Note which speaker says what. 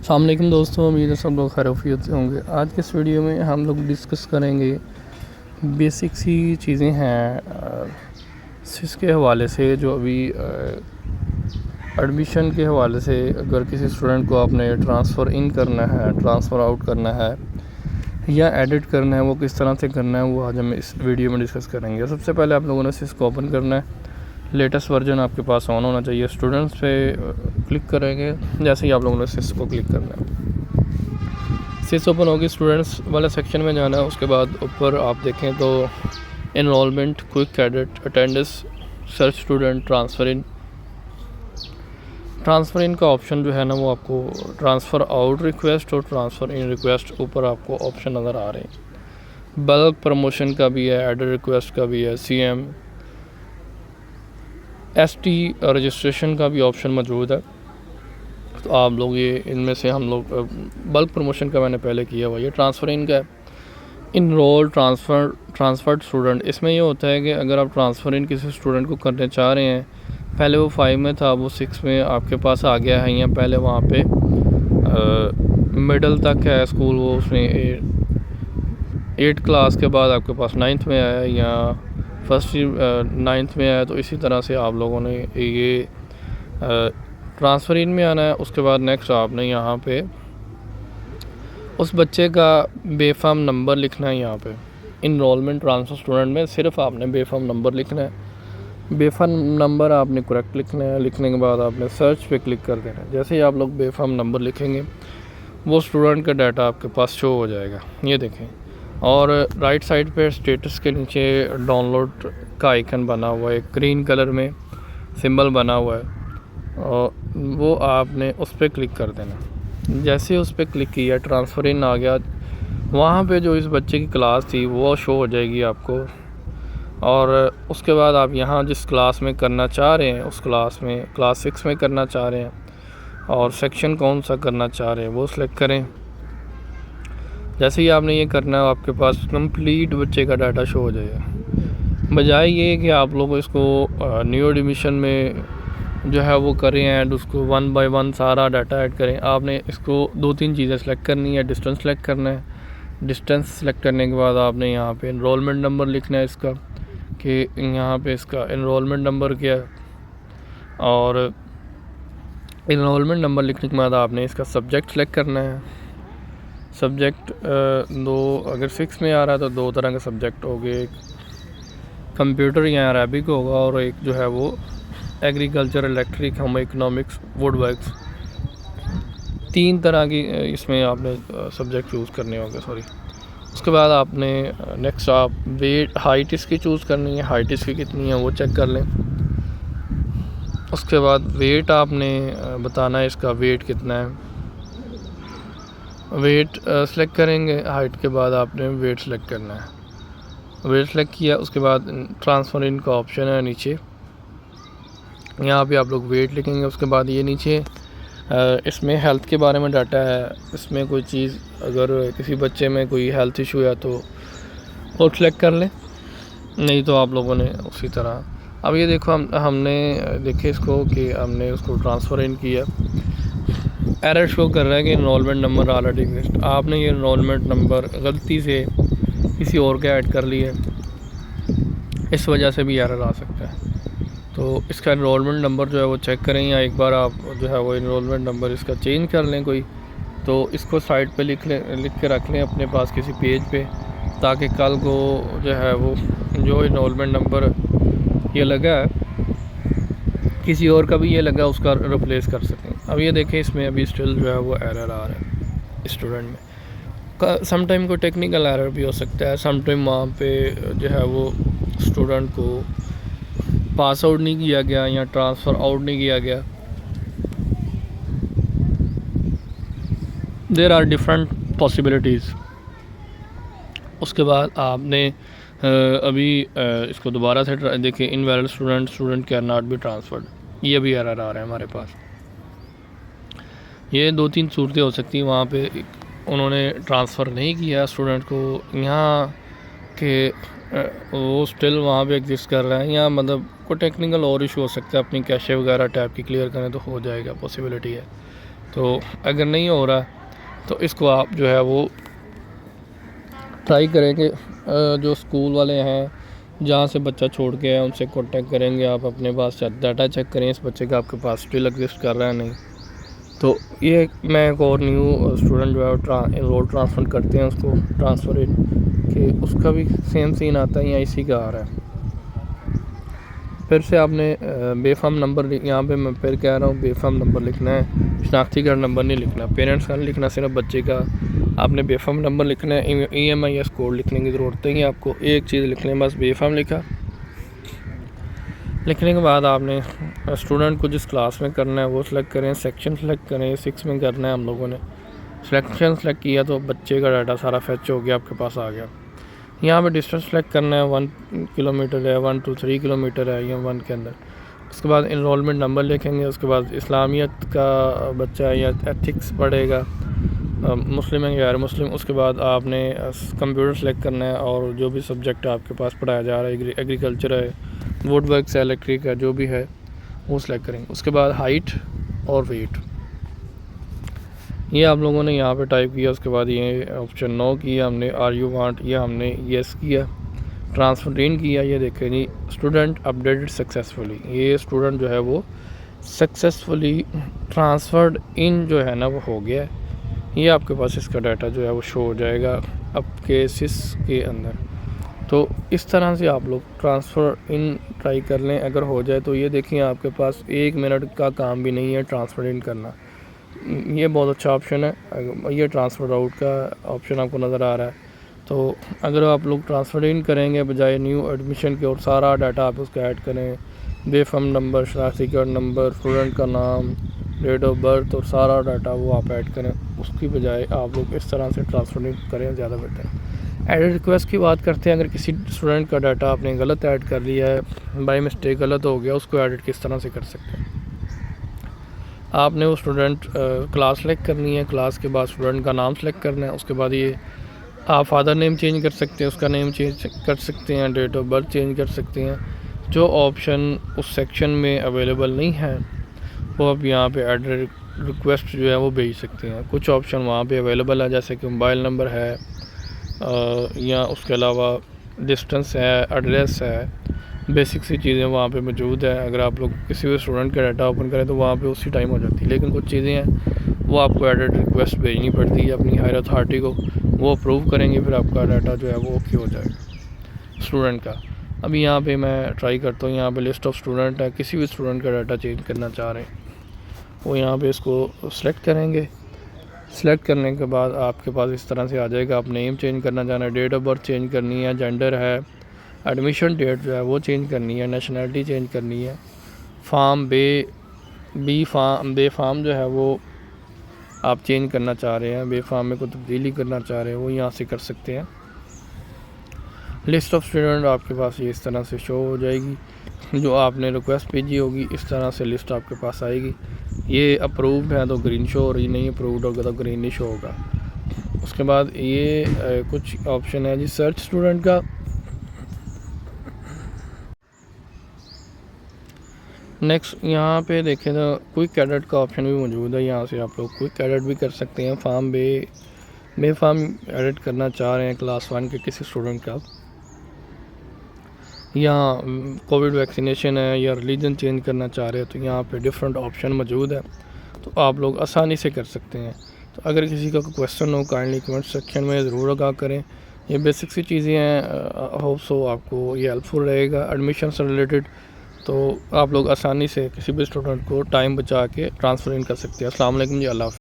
Speaker 1: अस्सलाम वालेकुम दोस्तों, उम्मीद है सब लोग खैरियत से होंगे। आज के इस वीडियो में हम लोग डिस्कस करेंगे बेसिक सी चीज़ें हैं सिस के हवाले से, जो अभी एडमिशन के हवाले से अगर किसी स्टूडेंट को आपने ट्रांसफ़र इन करना है, ट्रांसफ़र आउट करना है या एडिट करना है, वो किस तरह से करना है, वो आज हम इस वीडियो में डिस्कस करेंगे। सबसे पहले आप लोगों ने सिस को ओपन करना है। लेटेस्ट वर्जन आपके पास ऑन होना चाहिए। स्टूडेंट्स पे क्लिक करेंगे। जैसे ही आप लोगों ने सिस को क्लिक करना है, सिस ओपन होगी, स्टूडेंट्स वाले सेक्शन में जाना है। उसके बाद ऊपर आप देखें तो enrolment, quick credit, attendance, search student, transfer इन का ऑप्शन जो है ना, वो आपको ट्रांसफ़र आउट रिक्वेस्ट और ट्रांसफ़र इन रिक्वेस्ट ऊपर आपको ऑप्शन नज़र आ रहे हैं। बल्क प्रमोशन का भी है, एडिट रिक्वेस्ट का भी है, CM ST रजिस्ट्रेशन का भी ऑप्शन मौजूद है। तो आप लोग ये इनमें से हम लोग बल्क प्रमोशन का मैंने पहले किया हुआ, ये ट्रांसफ़र इन का है। इनरोल, ट्रांसफ़र्ड स्टूडेंट, इसमें ये होता है कि अगर आप ट्रांसफ़र इन किसी स्टूडेंट को करने चाह रहे हैं, पहले वो 5 में था, वो 6 में आपके पास आ गया है, या पहले वहाँ पे मिडल तक है स्कूल, वो उसमें 8 क्लास के बाद आपके पास 9th में आया, या फर्स्ट 9th में आया। तो इसी तरह से आप लोगों ने ये ट्रांसफ़र इन में आना है। उसके बाद नेक्स्ट आपने यहाँ पे उस बच्चे का बेफाम नंबर लिखना है। यहाँ पे इनरोलमेंट ट्रांसफ़र स्टूडेंट में सिर्फ आपने बेफाम नंबर लिखना है। बेफाम नंबर आपने करेक्ट लिखना है। लिखने के बाद आपने सर्च पे क्लिक कर देना है। जैसे ही आप लोग बेफाम नंबर लिखेंगे, वो स्टूडेंट का डाटा आपके पास शो हो जाएगा, ये देखें। और राइट साइड पे स्टेटस के नीचे डाउनलोड का आइकन बना हुआ है, ग्रीन कलर में सिंबल बना हुआ है, और वो आपने उस पर क्लिक कर देना। जैसे उस पर क्लिक किया, ट्रांसफ़र इन आ गया। वहाँ पे जो इस बच्चे की क्लास थी वो शो हो जाएगी आपको। और उसके बाद आप यहाँ जिस क्लास में करना चाह रहे हैं, उस क्लास में क्लास 6 में करना चाह रहे हैं, और सेक्शन कौन सा करना चाह रहे हैं वो सिलेक्ट करें। जैसे ही आपने ये करना है, आपके पास कंप्लीट बच्चे का डाटा शो हो जाएगा। बजाय ये कि आप लोग इसको न्यू एडमिशन में जो है वो करें एंड उसको 1 बाय 1 सारा डाटा ऐड करें, आपने इसको 2-3 चीज़ें सेलेक्ट करनी है। डिस्टेंस सेलेक्ट करना है। डिस्टेंस सेलेक्ट करने के बाद आपने यहाँ पे इनरोलमेंट नंबर लिखना है इसका, कि यहाँ पे इसका इनरोलमेंट नंबर क्या है। और इनरोलमेंट नंबर लिखने के बाद आपने इसका सब्जेक्ट सेलेक्ट करना है। सब्जेक्ट अगर 6 में आ रहा है तो 2 तरह के सब्जेक्ट हो गए, एक कंप्यूटर या अरबिक होगा, और एक जो है वो agriculture, electric, home economics, would works. 3 तरह की इसमें आपने सब्जेक्ट चूज़ करने होंगे, सॉरी। उसके बाद आपने नेक्स्ट आप वेट, हाइट इसकी चूज़ करनी है। हाइट इसकी कितनी है वो चेक कर लें। उसके बाद वेट आपने बताना है, इसका वेट कितना है। वेट सेलेक्ट करेंगे। हाइट के बाद आपने वेट सेलेक्ट करना है। वेट सेलेक्ट किया, उसके बाद ट्रांसफ़र इन का ऑप्शन है नीचे, यहाँ पे आप लोग वेट लिखेंगे। उसके बाद ये नीचे इसमें हेल्थ के बारे में डाटा है। इसमें कोई चीज़, अगर किसी बच्चे में कोई हेल्थ इशू है तो वो सेलेक्ट कर लें, नहीं तो आप लोगों ने उसी तरह। अब ये देखो, हमने देखे इसको कि हमने उसको ट्रांसफ़र इन किया। एरर शो कर रहा है कि इनरोलमेंट नंबर ऑलरेडी एग्जिस्ट। आपने ये इनरोलमेंट नंबर गलती से किसी और का ऐड कर लिया, इस वजह से भी एरर आ सकता है। तो इसका इनरोलमेंट नंबर जो है वो चेक करें, या एक बार आप जो है वो इनरोलमेंट नंबर इसका चेंज कर लें कोई, तो इसको साइड पे लिख के रख लें अपने पास किसी पेज पे, ताकि कल को जो है वो जो इनरोलमेंट नंबर ये लगा है, किसी और का भी ये लगा, उसका रिप्लेस कर सकें। अब ये देखें, इसमें अभी स्टिल जो है वो एरर आ रहा है स्टूडेंट में। सम टाइम को टेक्निकल एरर भी हो सकता है। सम टाइम वहाँ पे जो है वो स्टूडेंट को पास आउट नहीं किया गया या ट्रांसफ़र आउट नहीं किया गया। There are different possibilities. उसके बाद आपने अभी इसको दोबारा से देखिए, invalid student can not be transferred, ये भी एरर आ रहा है हमारे पास। ये 2-3 सूरतें हो सकती हैं, वहाँ पे उन्होंने ट्रांसफ़र नहीं किया स्टूडेंट को, यहाँ के वो स्टिल वहाँ पे एग्जिस्ट कर रहा है, या मतलब कोई टेक्निकल और इशू हो सकता है। अपनी कैशे वगैरह टैब की क्लियर करें तो हो जाएगा, पॉसिबिलिटी है। तो अगर नहीं हो रहा तो इसको आप जो है वो ट्राई करेंगे, जो स्कूल वाले हैं जहाँ से बच्चा छोड़ के है उनसे कांटेक्ट करेंगे, आप अपने पास डाटा चेक करें इस बच्चे का आपके पास स्टिल एग्जिस्ट कर रहा है नहीं। तो ये मैं एक और न्यू स्टूडेंट जो है रोल ट्रांसफ़र करते हैं उसको ट्रांसफ़र कि उसका भी सेम सीन आता है या इसी का आ रहा है। फिर से आपने बेफाम नंबर यहाँ पे मैं फिर कह रहा हूँ बेफाम नंबर लिखना है, शनाख्ती कार्ड नंबर नहीं लिखना, पेरेंट्स का नहीं लिखना, सिर्फ बच्चे का आपने बेफाम नंबर लिखना है। EMIS कोड लिखने की ज़रूरत नहीं है आपको, एक चीज़ लिखने है बस बेफाम लिखा। लिखने के बाद आपने स्टूडेंट को जिस क्लास में करना है वो सिलेक्ट करें, सेक्शन सेलेक्ट करें, 6 में करना है हम लोगों ने। सिलेक्शन सेलेक्ट किया तो बच्चे का डाटा सारा फैच हो गया, आपके पास आ गया। यहाँ पे डिस्टेंस सेलेक्ट करना है, 1 किलोमीटर है, 1 to 3 किलोमीटर है या 1 के अंदर। उसके बाद इनरोलमेंट नंबर लिखेंगे, उसके बाद इस्लामियत का बच्चा है या एथिक्स पढ़ेगा, मुस्लिम है गैर मुस्लिम। उसके बाद आपने कंप्यूटर सेलेक्ट करना है और जो भी सब्जेक्ट आपके पास पढ़ाया जा रहा है, एग्रीकल्चर है, वुड वर्क है, इलेक्ट्रिक है, जो भी है वो सिलेक्ट करेंगे। उसके बाद हाइट और वेट ये आप लोगों ने यहाँ पे टाइप किया। उसके बाद ये ऑप्शन 9 किया हमने, आर यू वांट, ये हमने येस किया। ट्रांसफर इन किया, ये देखें जी स्टूडेंट अपडेटेड सक्सेसफुली, ये स्टूडेंट जो है वो सक्सेसफुली ट्रांसफर्ड इन जो है ना वो हो गया है। ये आपके पास इसका डाटा जो है वो शो हो जाएगा आपके सिस के अंदर। तो इस तरह से आप लोग ट्रांसफ़र इन ट्राई कर लें, अगर हो जाए तो ये देखिए आपके पास 1 मिनट का काम भी नहीं है ट्रांसफ़र इन करना। ये बहुत अच्छा ऑप्शन है, ये ट्रांसफ़र आउट का ऑप्शन आपको नज़र आ रहा है। तो अगर आप लोग ट्रांसफ़र इन करेंगे बजाय न्यू एडमिशन के और सारा डाटा आप उसका ऐड करें, बेफम नंबर, शनाख्ती कार्ड नंबर, स्टूडेंट का नाम, डेट ऑफ बर्थ और सारा डाटा वो आप ऐड करें, उसकी बजाय आप लोग इस तरह से ट्रांसफ़र इन करें, ज़्यादा बेहतर है। एडिट रिक्वेस्ट की बात करते हैं, अगर किसी स्टूडेंट का डाटा आपने गलत ऐड कर लिया है, बाय मिस्टेक गलत हो गया, उसको एडिट किस तरह से कर सकते हैं। आपने वो स्टूडेंट क्लास सेलेक्ट करनी है, क्लास के बाद स्टूडेंट का नाम सेलेक्ट करना है। उसके बाद ये आप फादर नेम चेंज कर सकते हैं, उसका नेम चेंज कर सकते हैं, डेट ऑफ बर्थ चेंज कर सकते हैं। जो ऑप्शन उस सेक्शन में अवेलेबल नहीं है वो आप यहाँ पे एडिट रिक्वेस्ट जो है वो भेज सकते हैं। कुछ ऑप्शन वहाँ पे अवेलेबल है, जैसे कि मोबाइल नंबर है या उसके अलावा डिस्टेंस है, एड्रेस है, बेसिक सी चीज़ें वहाँ पे मौजूद है। अगर आप लोग किसी भी स्टूडेंट का डाटा ओपन करें तो वहाँ पे उसी टाइम हो जाती है, लेकिन कुछ चीज़ें हैं वो आपको एडिट रिक्वेस्ट भेजनी पड़ती है अपनी हायर अथॉरिटी को, वो अप्रूव करेंगे, फिर आपका डाटा जो है वो ओके हो जाएगा स्टूडेंट का। अभी यहाँ पे मैं ट्राई करता हूँ, यहाँ पे लिस्ट ऑफ स्टूडेंट है, किसी भी स्टूडेंट का डाटा चेंज करना चाह रहे हैं वो यहाँ पे इसको सेलेक्ट करेंगे। सेलेक्ट करने के बाद आपके पास इस तरह से आ जाएगा, आप नेम चेंज करना चाहना है, डेट ऑफ बर्थ चेंज करनी है, जेंडर है, एडमिशन डेट जो है वो चेंज करनी है, नेशनलिटी चेंज करनी है, फार्म बे फार्म जो है वो आप चेंज करना चाह रहे हैं, बे फार्म में कोई तब्दीली करना चाह रहे हैं वो यहाँ से कर सकते हैं। लिस्ट ऑफ स्टूडेंट आपके पास ये इस तरह से शो हो जाएगी, जो आपने रिक्वेस्ट भेजी होगी इस तरह से लिस्ट आपके पास आएगी। ये अप्रूव्ड है तो ग्रीन शो हो रही, नहीं अप्रूव्ड होगा तो ग्रीन नहीं शो होगा। उसके बाद ये कुछ ऑप्शन है जी सर्च स्टूडेंट का। नेक्स्ट यहाँ पे देखें तो क्विक एडिट का ऑप्शन भी मौजूद है, यहाँ से आप लोग क्विक एडिट भी कर सकते हैं। फार्म बे फार्म एडिट करना चाह रहे हैं क्लास 1 के किसी स्टूडेंट का, या कोविड वैक्सीनेशन है या रिलीजन चेंज करना चाह रहे हैं, तो यहाँ पे डिफरेंट ऑप्शन मौजूद है, तो आप लोग आसानी से कर सकते हैं। तो अगर किसी का कोई क्वेश्चन हो काइंडली कमेंट सेक्शन में ज़रूर आगाह करें। ये बेसिक सी चीज़ें हैं, होप सो आपको ये हेल्पफुल रहेगा एडमिशन से रिलेटेड। तो आप लोग आसानी से किसी भी स्टूडेंट को टाइम बचा के ट्रांसफ़र इन कर सकते हैं। अस्सलाम वालेकुम जी, अल्लाह हाफ़िज़।